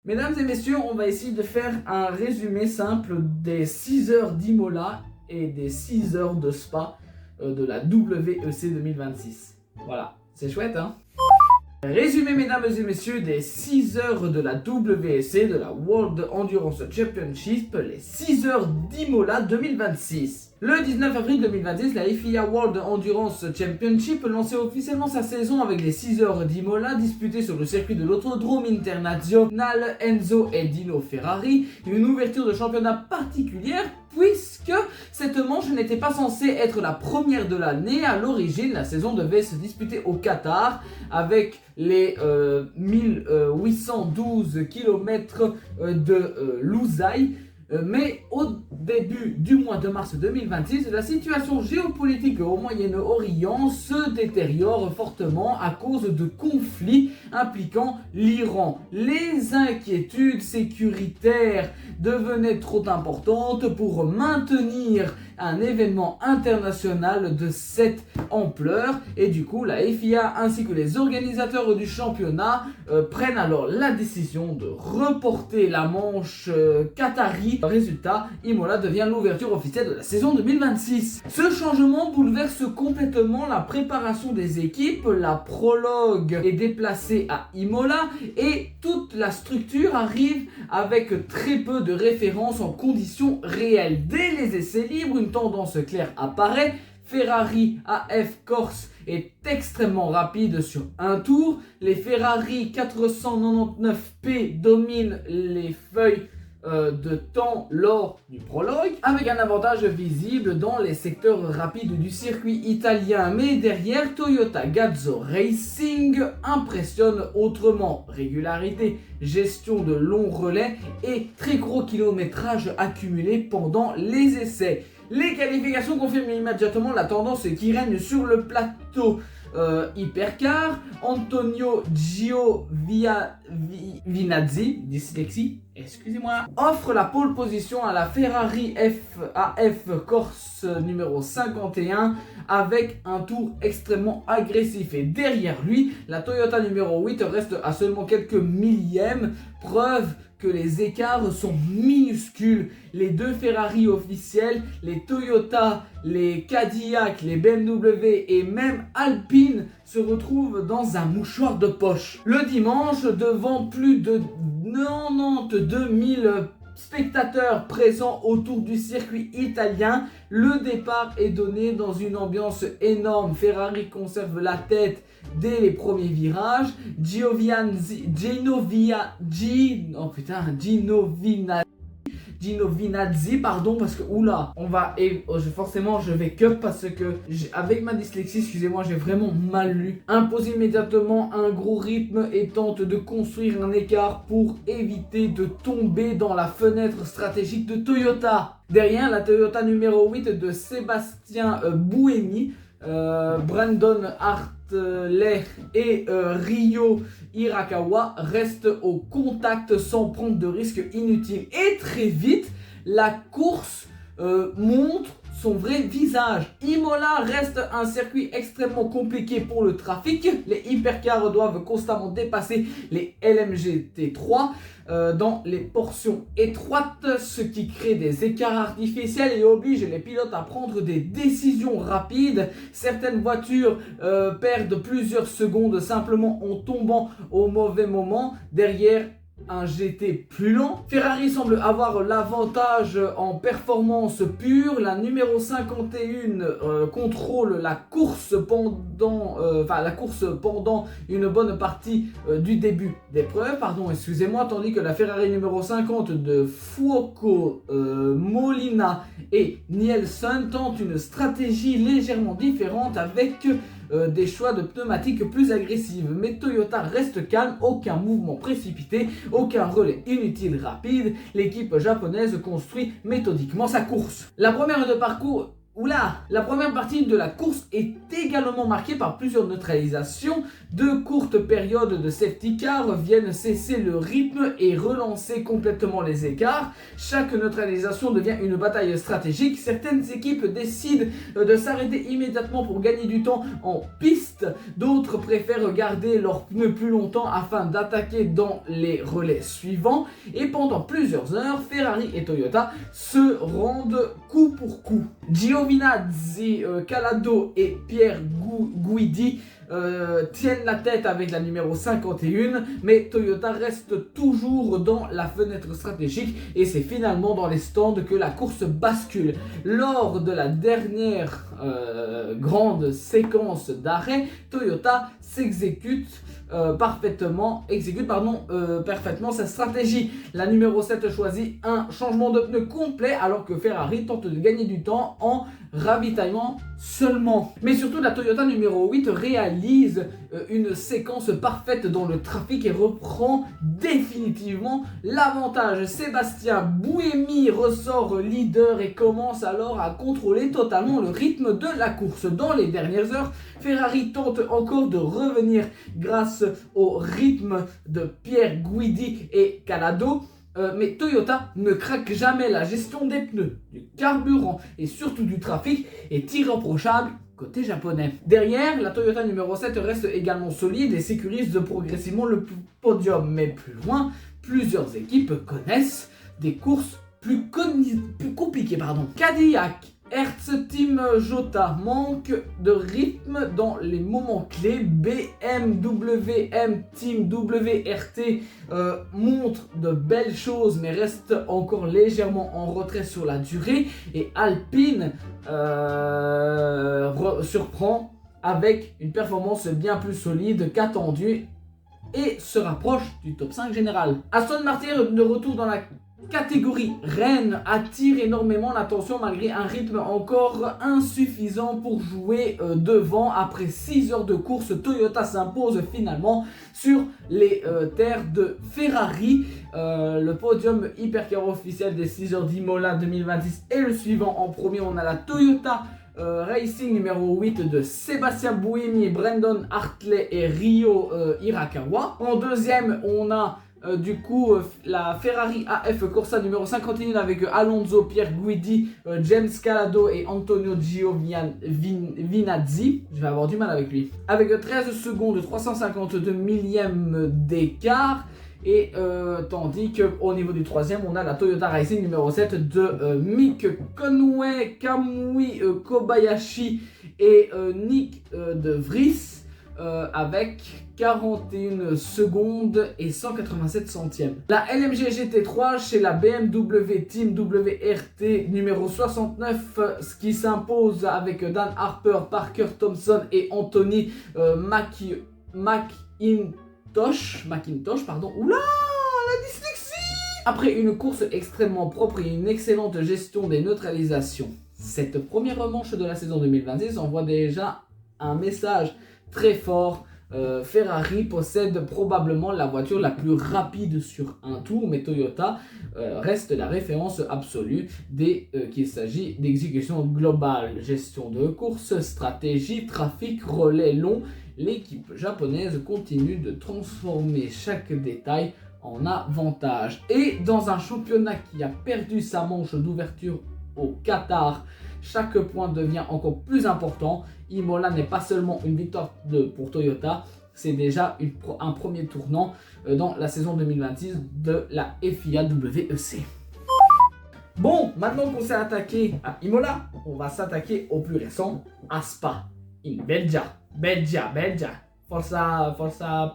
Mesdames et messieurs, on va essayer de faire un résumé simple des 6 heures d'Imola et des 6 heures de Spa de la WEC 2026. Voilà, c'est chouette hein. Résumé mesdames et messieurs des 6 heures de la WEC, de la World Endurance Championship, les 6 heures d'Imola 2026. Le 19 avril 2026, la FIA World Endurance Championship lançait officiellement sa saison avec les 6 heures d'Imola disputées sur le circuit de l'Autodrome International Enzo et Dino Ferrari, une ouverture de championnat particulière puisque cette manche n'était pas censée être la première de l'année. À l'origine, la saison devait se disputer au Qatar avec les 1812 km de Loussaï. Mais au début du mois de mars 2026, la situation géopolitique au Moyen-Orient se détériore fortement à cause de conflits impliquant l'Iran. Les inquiétudes sécuritaires devenaient trop importantes pour maintenir un événement international de cette ampleur et du coup la FIA ainsi que les organisateurs du championnat prennent alors la décision de reporter la manche qatari. Résultat, Imola devient l'ouverture officielle de la saison 2026. Ce changement bouleverse complètement la préparation des équipes, la prologue est déplacée à Imola et toute la structure arrive avec très peu de références en conditions réelles. Dès les essais libres, une tendance claire apparaît. Ferrari AF Corse est extrêmement rapide sur un tour. Les Ferrari 499P dominent les feuilles de temps lors du prologue, avec un avantage visible dans les secteurs rapides du circuit italien. Mais derrière, Toyota Gazzo Racing impressionne autrement. Régularité, gestion de longs relais et très gros kilométrage accumulé pendant les essais. Les qualifications confirment immédiatement la tendance qui règne sur le plateau. Hypercar, Antonio Giovinazzi, dyslexie, excusez-moi, offre la pole position à la Ferrari AF Corse numéro 51 avec un tour extrêmement agressif. Et derrière lui, la Toyota numéro 8 reste à seulement quelques millièmes, preuve que les écarts sont minuscules. Les deux Ferrari officiels, les Toyota, les Cadillac, les BMW et même Alpine se retrouvent dans un mouchoir de poche. Le dimanche, devant plus de 92 000 spectateurs présents autour du circuit italien, le départ est donné dans une ambiance énorme. Ferrari conserve la tête dès les premiers virages. Giovinazzi, pardon, parce que oula, forcément je vais cup parce que avec ma dyslexie, excusez-moi, j'ai vraiment mal lu. Impose immédiatement un gros rythme et tente de construire un écart pour éviter de tomber dans la fenêtre stratégique de Toyota. Derrière, la Toyota numéro 8 de Sébastien Buemi, Brandon Hartley et Ryo Hirakawa restent au contact sans prendre de risques inutiles. Et très vite, la course montre son vrai visage. Imola reste un circuit extrêmement compliqué pour le trafic. Les hypercars doivent constamment dépasser les LMG T3 dans les portions étroites, ce qui crée des écarts artificiels et oblige les pilotes à prendre des décisions rapides. Certaines voitures perdent plusieurs secondes simplement en tombant au mauvais moment. Derrière, un GT plus lent. Ferrari semble avoir l'avantage en performance pure. La numéro 51 contrôle la course pendant une bonne partie du début d'épreuve, tandis que la Ferrari numéro 50 de Fuoco Molina et Nielsen tente une stratégie légèrement différente avec des choix de pneumatiques plus agressives. Mais Toyota reste calme, aucun mouvement précipité, aucun relais inutile rapide. L'équipe japonaise construit méthodiquement sa course. La première de parcours Oula! La première partie de la course est également marquée par plusieurs neutralisations. De courtes périodes de safety car viennent cesser le rythme et relancer complètement les écarts. Chaque neutralisation devient une bataille stratégique. Certaines équipes décident de s'arrêter immédiatement pour gagner du temps en piste. D'autres préfèrent garder leurs pneus plus longtemps afin d'attaquer dans les relais suivants. Et pendant plusieurs heures, Ferrari et Toyota se rendent coup pour coup. Giovinazzi, Calado et Pierre Guidi tiennent la tête avec la numéro 51, mais Toyota reste toujours dans la fenêtre stratégique et c'est finalement dans les stands que la course bascule. Lors de la dernière grande séquence d'arrêt, Toyota parfaitement sa stratégie. La numéro 7 choisit un changement de pneu complet alors que Ferrari tente de gagner du temps en ravitaillement seulement. Mais surtout la Toyota numéro 8 réalise une séquence parfaite dans le trafic et reprend définitivement l'avantage. Sébastien Buemi ressort leader et commence alors à contrôler totalement le rythme de la course. Dans les dernières heures, Ferrari tente encore de revenir grâce au rythme de Pierre Guidi et Calado. Mais Toyota ne craque jamais. La gestion des pneus, du carburant et surtout du trafic est irréprochable côté japonais. Derrière, la Toyota numéro 7 reste également solide et sécurise progressivement le podium. Mais plus loin, plusieurs équipes connaissent des courses plus compliquées. Cadillac, Hertz, Team Jota manque de rythme dans les moments clés. BMW Team WRT montre de belles choses mais reste encore légèrement en retrait sur la durée. Et Alpine surprend avec une performance bien plus solide qu'attendu et se rapproche du top 5 général. Aston Martin de retour dans la catégorie reine attire énormément l'attention malgré un rythme encore insuffisant pour jouer devant. Après 6 heures de course, Toyota s'impose finalement sur les terres de Ferrari. Le podium hypercar officiel des 6 heures d'Imola 2026 est le suivant. En premier, on a la Toyota Racing numéro 8 de Sébastien Buemi, Brandon Hartley et Ryo Hirakawa. En deuxième, on a la Ferrari AF Corsa numéro 51 avec Alonso, Pierre Guidi, James Calado et Antonio Giovinazzi. Je vais avoir du mal avec lui. Avec 13 secondes, 352 millièmes d'écart. Et tandis qu'au niveau du troisième, on a la Toyota Racing numéro 7 de Mick Conway, Kamui Kobayashi et Nick De Vries. Avec 41 secondes et 187 centièmes. La LMG GT3 chez la BMW Team WRT numéro 69 qui s'impose avec Dan Harper, Parker Thompson et Anthony McIntosh. Oula, la dyslexie! Après une course extrêmement propre et une excellente gestion des neutralisations, cette première manche de la saison 2026 envoie déjà un message très fort. Ferrari possède probablement la voiture la plus rapide sur un tour, mais Toyota reste la référence absolue qu'il s'agit d'exécution globale, gestion de course, stratégie, trafic, relais long. L'équipe japonaise continue de transformer chaque détail en avantage. Et dans un championnat qui a perdu sa manche d'ouverture au Qatar, chaque point devient encore plus important. Imola n'est pas seulement une victoire pour Toyota, c'est déjà un premier tournant dans la saison 2026 de la FIA WEC. Bon, maintenant qu'on s'est attaqué à Imola, on va s'attaquer au plus récent, à Spa, in Belgia. Belgia. Forza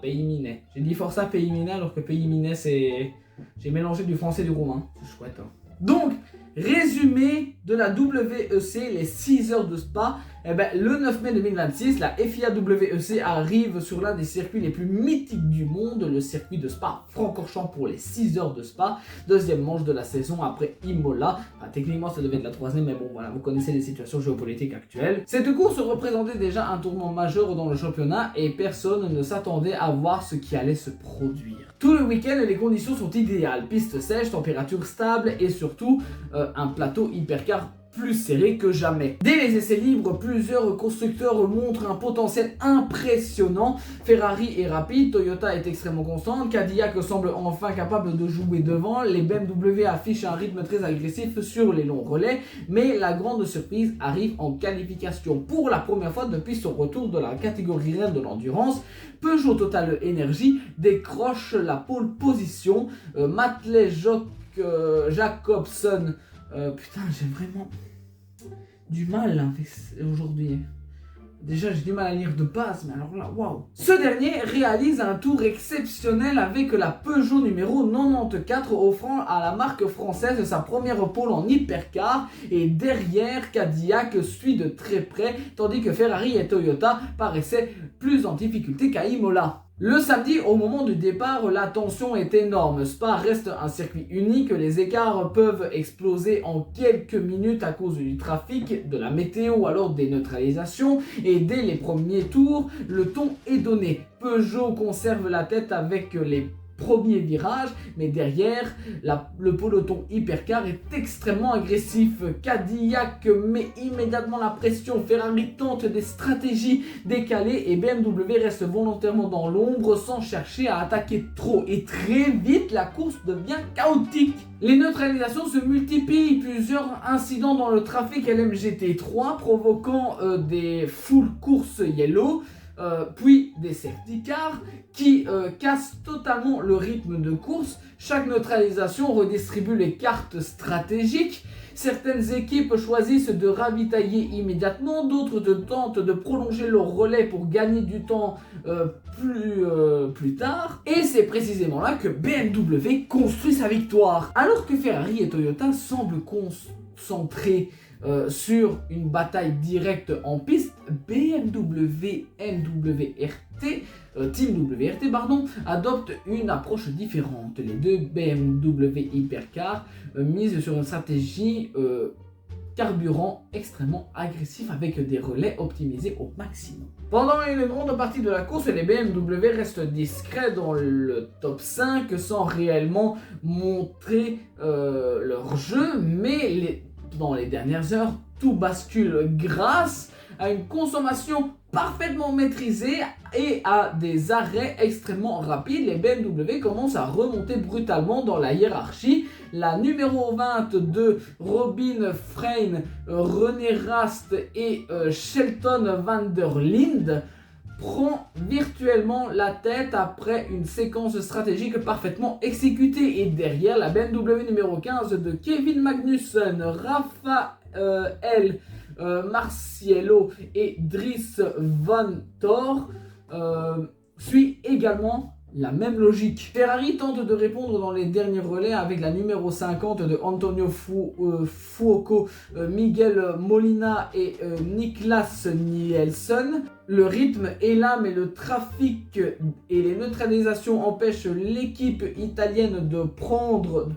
Pays Minet. J'ai dit Forza Pays Minet alors que Pays Minet c'est... J'ai mélangé du français et du roumain. C'est chouette. Hein. Donc, résumé de la WEC, les 6 heures de Spa. Le 9 mai 2026, la FIA WEC arrive sur l'un des circuits les plus mythiques du monde, le circuit de Spa-Francorchamps pour les 6 heures de Spa. Deuxième manche de la saison après Imola. Techniquement, ça devait être la troisième, mais bon, voilà, vous connaissez les situations géopolitiques actuelles. Cette course représentait déjà un tournant majeur dans le championnat et personne ne s'attendait à voir ce qui allait se produire. Tout le week-end, les conditions sont idéales. Piste sèche, température stable et surtout un plateau hypercar plus serré que jamais. Dès les essais libres, plusieurs constructeurs montrent un potentiel impressionnant. Ferrari est rapide, Toyota est extrêmement constante, Cadillac semble enfin capable de jouer devant, les BMW affichent un rythme très agressif sur les longs relais, mais la grande surprise arrive en qualification. Pour la première fois depuis son retour de la catégorie reine de l'endurance, Peugeot Total Energy décroche la pole position. Matley Jacobson, putain, j'ai vraiment du mal avec aujourd'hui. Déjà, j'ai du mal à lire de base, mais alors là, waouh. Ce dernier réalise un tour exceptionnel avec la Peugeot numéro 94, offrant à la marque française sa première pole en hypercar. Et derrière, Cadillac suit de très près, tandis que Ferrari et Toyota paraissaient plus en difficulté qu'à Imola. Le samedi, au moment du départ, la tension est énorme. Spa reste un circuit unique, les écarts peuvent exploser en quelques minutes à cause du trafic, de la météo ou alors des neutralisations. Et dès les premiers tours, le ton est donné. Peugeot conserve la tête avec les premiers virages, mais derrière, le peloton hypercar est extrêmement agressif. Cadillac met immédiatement la pression, Ferrari tente des stratégies décalées et BMW reste volontairement dans l'ombre sans chercher à attaquer trop. Et très vite, la course devient chaotique. Les neutralisations se multiplient, plusieurs incidents dans le trafic LMGT3 provoquant des full courses yellow. Puis des safety cars qui cassent totalement le rythme de course. Chaque neutralisation redistribue les cartes stratégiques. Certaines équipes choisissent de ravitailler immédiatement, d'autres tentent de prolonger leur relais pour gagner du temps plus tard. Et c'est précisément là que BMW construit sa victoire. Alors que Ferrari et Toyota semblent concentrés sur une bataille directe en piste, BMW MWRT, Team WRT adopte une approche différente. Les deux BMW Hypercar misent sur une stratégie carburant extrêmement agressif avec des relais optimisés au maximum. Pendant une grande partie de la course, les BMW restent discrets dans le top 5 sans réellement montrer leur jeu, mais dans les dernières heures, tout bascule grâce à une consommation parfaitement maîtrisée et à des arrêts extrêmement rapides. Les BMW commencent à remonter brutalement dans la hiérarchie. La numéro 20 de Robin Frein, René Rast et Shelton van der Linde prend virtuellement la tête après une séquence stratégique parfaitement exécutée. Et derrière, la BMW numéro 15 de Kevin Magnussen, Raphaël Marciello et Dries Van Thor suit également la même logique. Ferrari tente de répondre dans les derniers relais avec la numéro 50 de Antonio Fuoco, Miguel Molina et Niklas Nielsen. Le rythme est là, mais le trafic et les neutralisations empêchent l'équipe italienne de reprendre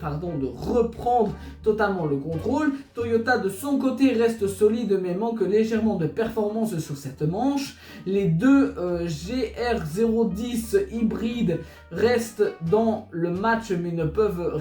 totalement le contrôle. Toyota de son côté reste solide mais manque légèrement de performance sur cette manche. Les deux GR010 hybrides restent dans le match mais ne peuvent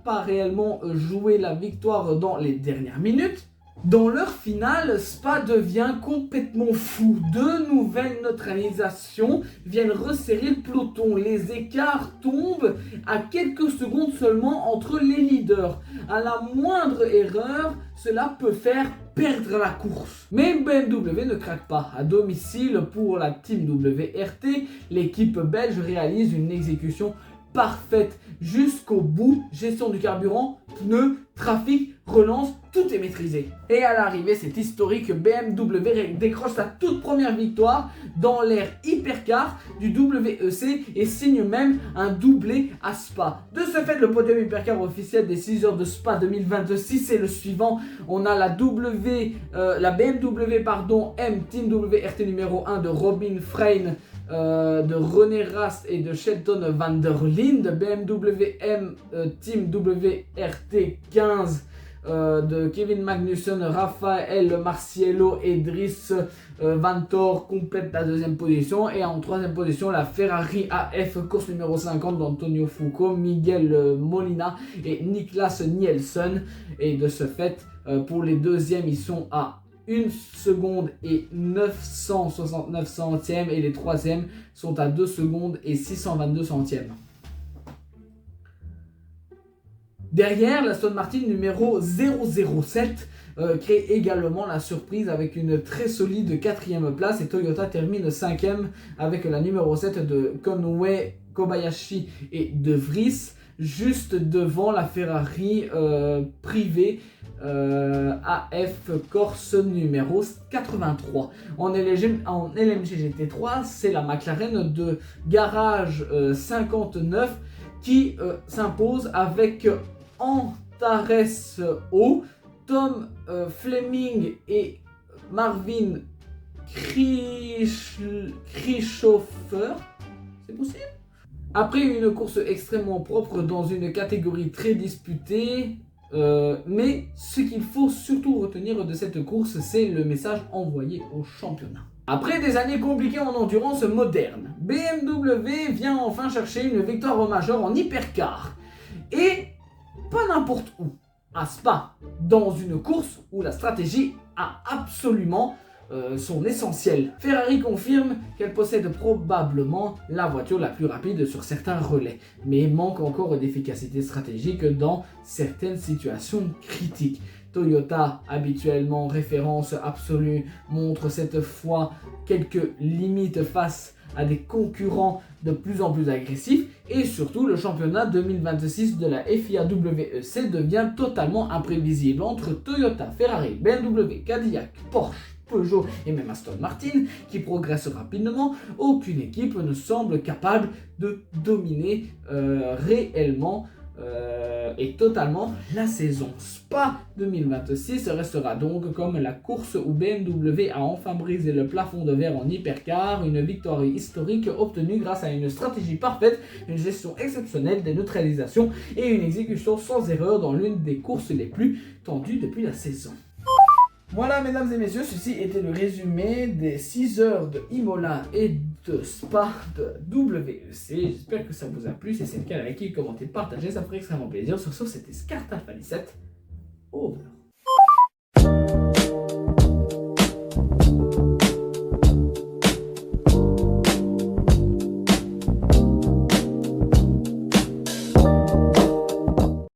pas réellement jouer la victoire dans les dernières minutes. Dans l'heure finale, Spa devient complètement fou. De nouvelles neutralisations viennent resserrer le peloton. Les écarts tombent à quelques secondes seulement entre les leaders. À la moindre erreur, cela peut faire perdre la course. Mais BMW ne craque pas. À domicile pour la Team WRT, l'équipe belge réalise une exécution parfaite jusqu'au bout. Gestion du carburant, pneus, trafic, relance, tout est maîtrisé. Et à l'arrivée, c'est historique, BMW décroche sa toute première victoire dans l'ère hypercar du WEC et signe même un doublé à Spa. De ce fait, le podium hypercar officiel des 6 heures de Spa 2026 est le suivant. On a la BMW M Team WRT numéro 1 de Robin Frein, de René Rast et de Shelton van der Linde. BMW M Team WRT 15 de Kevin Magnussen, Rafael Marciello et Dries Vanthoor complètent la deuxième position. Et en troisième position, la Ferrari AF course numéro 50 d'Antonio Foucault, Miguel Molina et Niklas Nielsen. Et de ce fait, pour les deuxièmes, ils sont à 1 seconde et 969 centièmes et les troisièmes sont à 2 secondes et 622 centièmes. Derrière, l'Aston Martin numéro 007 crée également la surprise avec une très solide 4e place et Toyota termine 5e avec la numéro 7 de Conway, Kobayashi et De Vries, juste devant la Ferrari privée AF Corse numéro 83. En LMG GT3, c'est la McLaren de Garage 59 qui s'impose avec Antares O, Tom Fleming et Marvin Krichhofer. C'est possible? Après une course extrêmement propre dans une catégorie très disputée, mais ce qu'il faut surtout retenir de cette course, c'est le message envoyé au championnat. Après des années compliquées en endurance moderne, BMW vient enfin chercher une victoire majeure en hypercar. Et pas n'importe où, à Spa, dans une course où la stratégie a absolument son essentiel. Ferrari confirme qu'elle possède probablement la voiture la plus rapide sur certains relais, mais manque encore d'efficacité stratégique dans certaines situations critiques. Toyota, habituellement référence absolue, montre cette fois quelques limites face à des concurrents de plus en plus agressifs et surtout le championnat 2026 de la FIA WEC devient totalement imprévisible entre Toyota, Ferrari, BMW, Cadillac, Porsche, Peugeot et même Aston Martin qui progressent rapidement. Aucune équipe ne semble capable de dominer réellement et totalement la saison. Spa 2026 restera donc comme la course où BMW a enfin brisé le plafond de verre en hypercar, une victoire historique obtenue grâce à une stratégie parfaite, une gestion exceptionnelle des neutralisations et une exécution sans erreur dans l'une des courses les plus tendues depuis la saison. Voilà mesdames et messieurs, ceci était le résumé des 6 heures de Imola et de Spa de WEC. J'espère que ça vous a plu. Si c'est le cas, likez, commentez, partagez, ça ferait extrêmement plaisir. Sur ce, c'était Scarta Falissette. Au revoir.